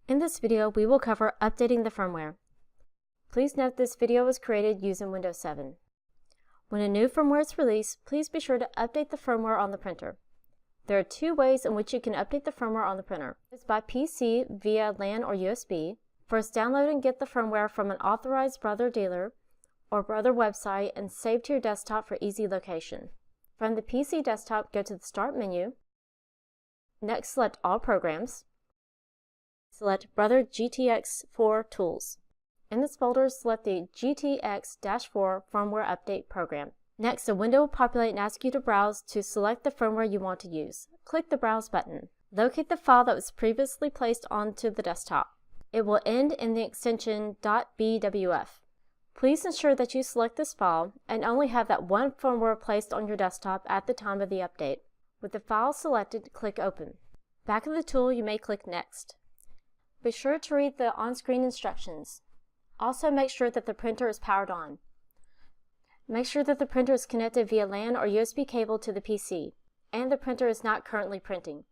In this video, we will cover updating the firmware. Please note this video was created using Windows 7. When a new firmware is released, please be sure to update the firmware on the printer. There are two ways in which you can update the firmware on the printer. It's by PC via LAN or USB. First, download and get the firmware from an authorized Brother dealer or Brother website and save to your desktop for easy location. From the PC desktop, go to the Start menu. Next, select All Programs. Select Brother GTX Voor Tools. In this folder, select the GTX-4 Firmware Update program. Next, a window will populate and ask you to browse to select the firmware you want to use. Click the Browse button. Locate the file that was previously placed onto the desktop. It will end in the extension .bwf. Please ensure that you select this file and only have that one firmware placed on your desktop at the time of the update. With the file selected, click Open. Back of the tool, you may click Next. Be sure to read the on-screen instructions. Also, make sure that the printer is powered on. Make sure that the printer is connected via LAN or USB cable to the PC, and the printer is not currently printing.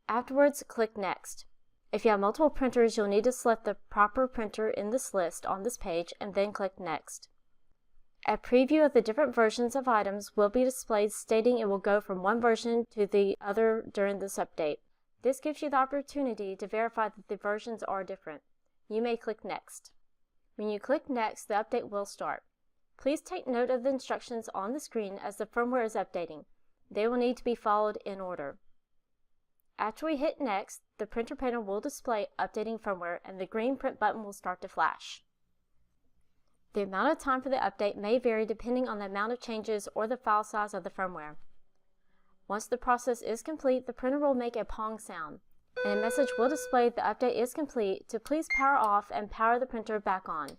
Afterwards, click Next. If you have multiple printers, you'll need to select the proper printer in this list on this page and then click Next. A preview of the different versions of items will be displayed, stating it will go from one version to the other during this update. This gives you the opportunity to verify that the versions are different. You may click Next. When you click Next, the update will start. Please take note of the instructions on the screen as the firmware is updating. They will need to be followed in order. After we hit Next, the printer panel will display Updating Firmware and the green print button will start to flash. The amount of time for the update may vary depending on the amount of changes or the file size of the firmware. Once the process is complete, the printer will make a pong sound, and a message will display the update is complete to please power off and power the printer back on.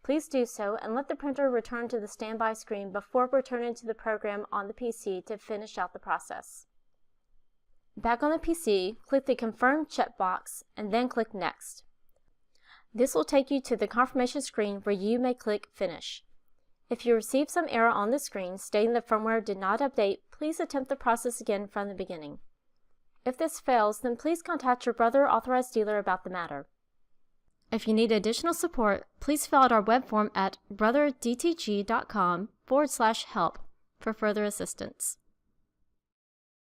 Please do so and let the printer return to the standby screen before returning to the program on the PC to finish out the process. Back on the PC, click the Confirm checkbox and then click Next. This will take you to the confirmation screen where you may click Finish. If you receive some error on the screen stating the firmware did not update, please attempt the process again from the beginning. If this fails, then please contact your Brother authorized dealer about the matter. If you need additional support, please fill out our web form at brothergtg.com/help for further assistance.